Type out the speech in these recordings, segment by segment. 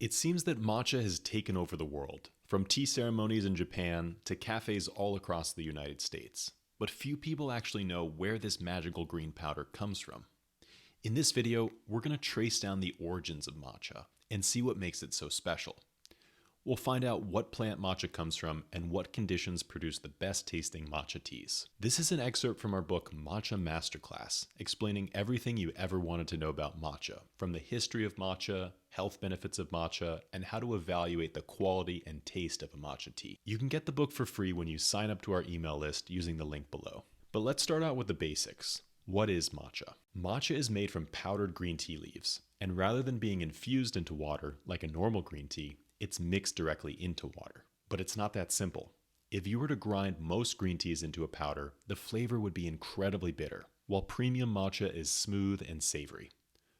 It seems that matcha has taken over the world, from tea ceremonies in Japan to cafes all across the United States. But few people actually know where this magical green powder comes from. In this video, we're going to trace down the origins of matcha and see what makes it so special. We'll find out what plant matcha comes from and what conditions produce the best tasting matcha teas. This is an excerpt from our book Matcha Masterclass, explaining everything you ever wanted to know about matcha, from the history of matcha, health benefits of matcha, and how to evaluate the quality and taste of a matcha tea. You can get the book for free when you sign up to our email list using the link below. But let's start out with the basics. What is matcha? Matcha is made from powdered green tea leaves, and rather than being infused into water like a normal green tea, it's mixed directly into water. But it's not that simple. If you were to grind most green teas into a powder, the flavor would be incredibly bitter, while premium matcha is smooth and savory.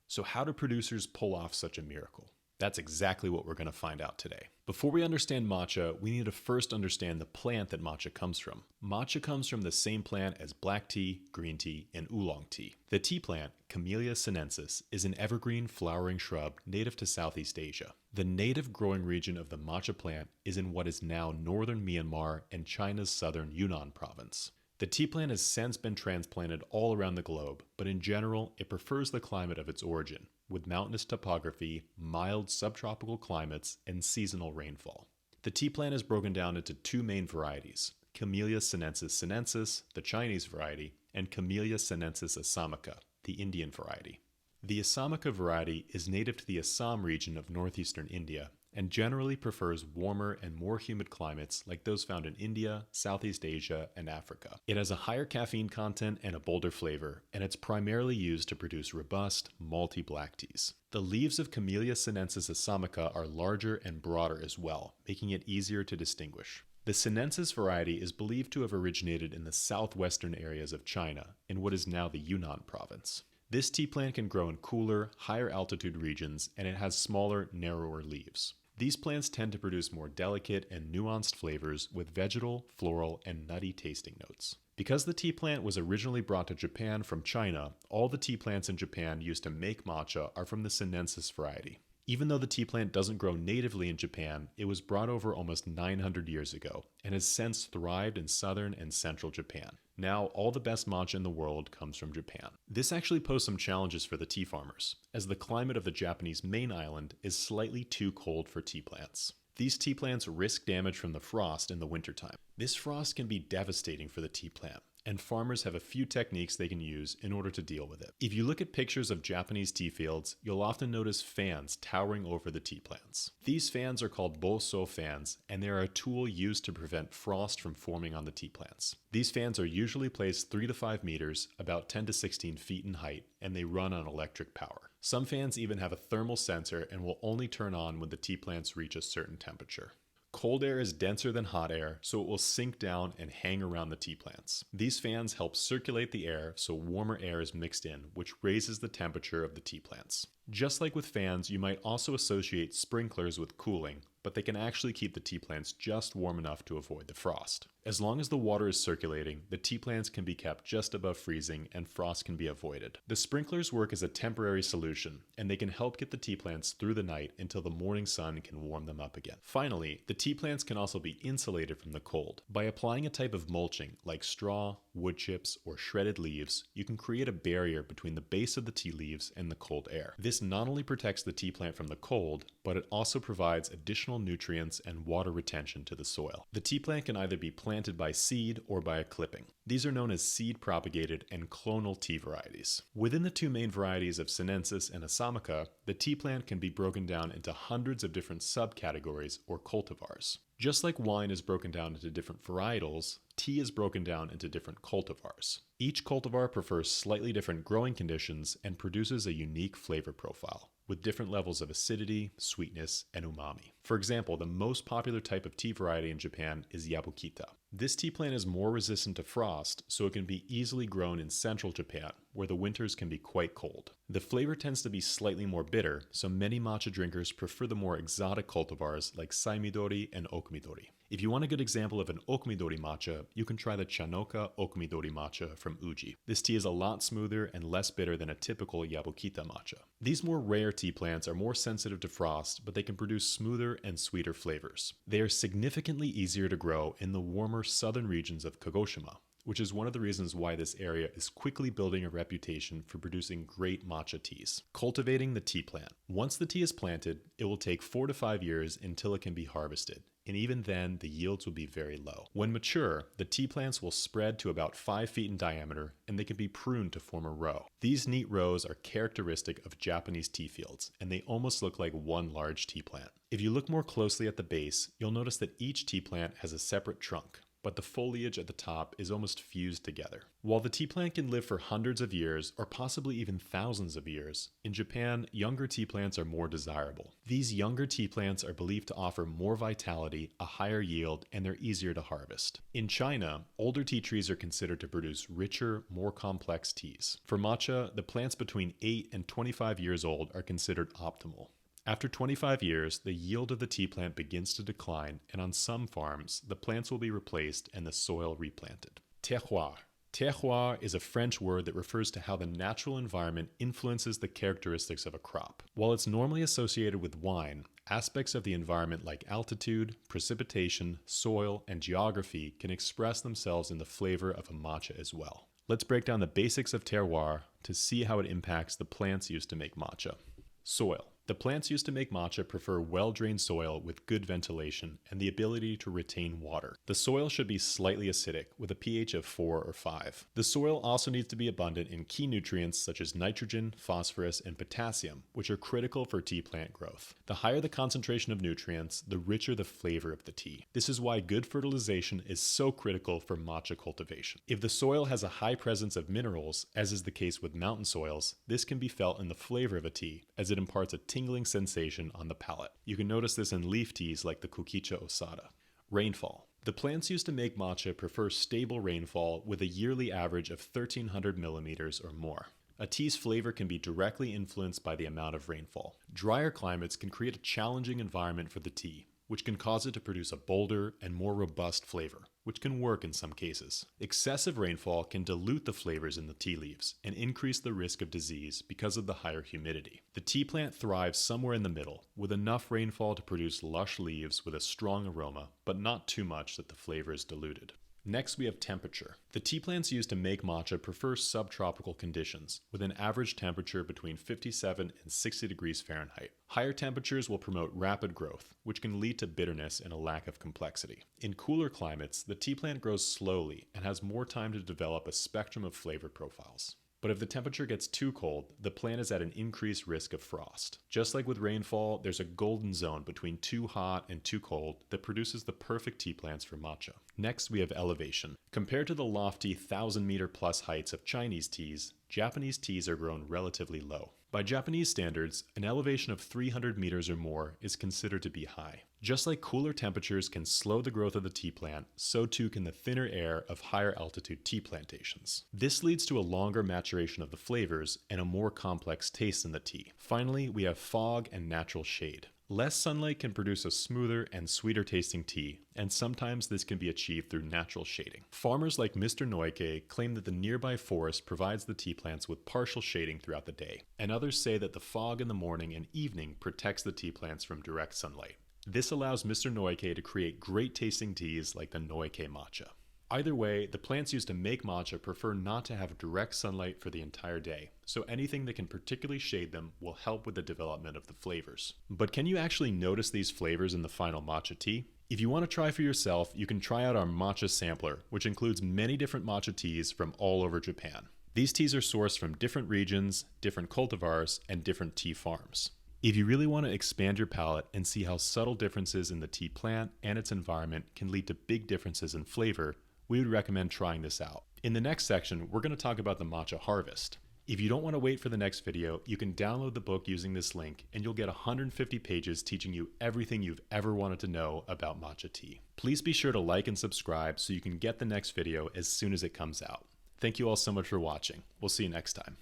So how do producers pull off such a miracle? That's exactly what we're going to find out today. Before we understand matcha, we need to first understand the plant that matcha comes from. Matcha comes from the same plant as black tea, green tea, and oolong tea. The tea plant, Camellia sinensis, is an evergreen flowering shrub native to Southeast Asia. The native growing region of the matcha plant is in what is now northern Myanmar and China's southern Yunnan province. The tea plant has since been transplanted all around the globe, but in general, it prefers the climate of its origin, with mountainous topography, mild subtropical climates, and seasonal rainfall. The tea plant is broken down into two main varieties, Camellia sinensis, the Chinese variety, and Camellia sinensis assamica, the Indian variety. The assamica variety is native to the Assam region of northeastern India and generally prefers warmer and more humid climates like those found in India, Southeast Asia, and Africa. It has a higher caffeine content and a bolder flavor, and it's primarily used to produce robust, malty black teas. The leaves of Camellia sinensis assamica are larger and broader as well, making it easier to distinguish. The sinensis variety is believed to have originated in the southwestern areas of China, in what is now the Yunnan province. This tea plant can grow in cooler, higher altitude regions, and it has smaller, narrower leaves. These plants tend to produce more delicate and nuanced flavors with vegetal, floral, and nutty tasting notes. Because the tea plant was originally brought to Japan from China, all the tea plants in Japan used to make matcha are from the sinensis variety. Even though the tea plant doesn't grow natively in Japan, it was brought over almost 900 years ago and has since thrived in southern and central Japan. Now, all the best matcha in the world comes from Japan. This actually posed some challenges for the tea farmers, as the climate of the Japanese main island is slightly too cold for tea plants. These tea plants risk damage from the frost in the wintertime. This frost can be devastating for the tea plant, and farmers have a few techniques they can use in order to deal with it. If you look at pictures of Japanese tea fields, you'll often notice fans towering over the tea plants. These fans are called boso fans, and they are a tool used to prevent frost from forming on the tea plants. These fans are usually placed 3 to 5 meters, about 10 to 16 feet in height, and they run on electric power. Some fans even have a thermal sensor and will only turn on when the tea plants reach a certain temperature. Cold air is denser than hot air, so it will sink down and hang around the tea plants. These fans help circulate the air so warmer air is mixed in, which raises the temperature of the tea plants. Just like with fans, you might also associate sprinklers with cooling, but they can actually keep the tea plants just warm enough to avoid the frost. As long as the water is circulating, the tea plants can be kept just above freezing and frost can be avoided. The sprinklers work as a temporary solution, and they can help get the tea plants through the night until the morning sun can warm them up again. Finally, the tea plants can also be insulated from the cold. By applying a type of mulching, like straw, wood chips, or shredded leaves, you can create a barrier between the base of the tea leaves and the cold air. This not only protects the tea plant from the cold, but it also provides additional nutrients and water retention to the soil. The tea plant can either be planted by seed or by a clipping. These are known as seed-propagated and clonal tea varieties. Within the two main varieties of sinensis and assamica, the tea plant can be broken down into hundreds of different subcategories or cultivars. Just like wine is broken down into different varietals, tea is broken down into different cultivars. Each cultivar prefers slightly different growing conditions and produces a unique flavor profile, with different levels of acidity, sweetness, and umami. For example, the most popular type of tea variety in Japan is Yabukita. This tea plant is more resistant to frost, so it can be easily grown in central Japan, where the winters can be quite cold. The flavor tends to be slightly more bitter, so many matcha drinkers prefer the more exotic cultivars like Saimidori and Okumidori. If you want a good example of an Okumidori matcha, you can try the Chanoka Okumidori matcha from Uji. This tea is a lot smoother and less bitter than a typical Yabukita matcha. These more rare tea plants are more sensitive to frost, but they can produce smoother and sweeter flavors. They are significantly easier to grow in the warmer southern regions of Kagoshima, which is one of the reasons why this area is quickly building a reputation for producing great matcha teas. Cultivating the tea plant. Once the tea is planted, it will take 4 to 5 years until it can be harvested, and even then the yields will be very low. When mature, the tea plants will spread to about 5 feet in diameter, and they can be pruned to form a row. These neat rows are characteristic of Japanese tea fields, and they almost look like one large tea plant. If you look more closely at the base, you'll notice that each tea plant has a separate trunk, but the foliage at the top is almost fused together. While the tea plant can live for hundreds of years, or possibly even thousands of years, in Japan, younger tea plants are more desirable. These younger tea plants are believed to offer more vitality, a higher yield, and they're easier to harvest. In China, older tea trees are considered to produce richer, more complex teas. For matcha, the plants between 8 and 25 years old are considered optimal. After 25 years, the yield of the tea plant begins to decline, and on some farms, the plants will be replaced and the soil replanted. Terroir. Terroir is a French word that refers to how the natural environment influences the characteristics of a crop. While it's normally associated with wine, aspects of the environment like altitude, precipitation, soil, and geography can express themselves in the flavor of a matcha as well. Let's break down the basics of terroir to see how it impacts the plants used to make matcha. Soil. The plants used to make matcha prefer well-drained soil with good ventilation and the ability to retain water. The soil should be slightly acidic with a pH of 4 or 5. The soil also needs to be abundant in key nutrients such as nitrogen, phosphorus, and potassium, which are critical for tea plant growth. The higher the concentration of nutrients, the richer the flavor of the tea. This is why good fertilization is so critical for matcha cultivation. If the soil has a high presence of minerals, as is the case with mountain soils, this can be felt in the flavor of a tea, as it imparts a tingling sensation on the palate. You can notice this in leaf teas like the Kukicha Osada. Rainfall. The plants used to make matcha prefer stable rainfall with a yearly average of 1,300 millimeters or more. A tea's flavor can be directly influenced by the amount of rainfall. Drier climates can create a challenging environment for the tea, which can cause it to produce a bolder and more robust flavor, which can work in some cases. Excessive rainfall can dilute the flavors in the tea leaves and increase the risk of disease because of the higher humidity. The tea plant thrives somewhere in the middle, with enough rainfall to produce lush leaves with a strong aroma, but not too much that the flavor is diluted. Next, we have temperature. The tea plants used to make matcha prefer subtropical conditions, with an average temperature between 57 and 60 degrees Fahrenheit. Higher temperatures will promote rapid growth, which can lead to bitterness and a lack of complexity. In cooler climates, the tea plant grows slowly and has more time to develop a spectrum of flavor profiles. But if the temperature gets too cold, the plant is at an increased risk of frost. Just like with rainfall, there's a golden zone between too hot and too cold that produces the perfect tea plants for matcha. Next, we have elevation. Compared to the lofty 1,000-meter plus heights of Chinese teas, Japanese teas are grown relatively low. By Japanese standards, an elevation of 300 meters or more is considered to be high. Just like cooler temperatures can slow the growth of the tea plant, so too can the thinner air of higher altitude tea plantations. This leads to a longer maturation of the flavors and a more complex taste in the tea. Finally, we have fog and natural shade. Less sunlight can produce a smoother and sweeter tasting tea, and sometimes this can be achieved through natural shading. Farmers like Mr. Noike claim that the nearby forest provides the tea plants with partial shading throughout the day, and others say that the fog in the morning and evening protects the tea plants from direct sunlight. This allows Mr. Noike to create great tasting teas like the Noike matcha. Either way, the plants used to make matcha prefer not to have direct sunlight for the entire day, so anything that can particularly shade them will help with the development of the flavors. But can you actually notice these flavors in the final matcha tea? If you want to try for yourself, you can try out our matcha sampler, which includes many different matcha teas from all over Japan. These teas are sourced from different regions, different cultivars, and different tea farms. If you really want to expand your palate and see how subtle differences in the tea plant and its environment can lead to big differences in flavor, we would recommend trying this out. In the next section, we're going to talk about the matcha harvest. If you don't want to wait for the next video, you can download the book using this link and you'll get 150 pages teaching you everything you've ever wanted to know about matcha tea. Please be sure to like and subscribe so you can get the next video as soon as it comes out. Thank you all so much for watching. We'll see you next time.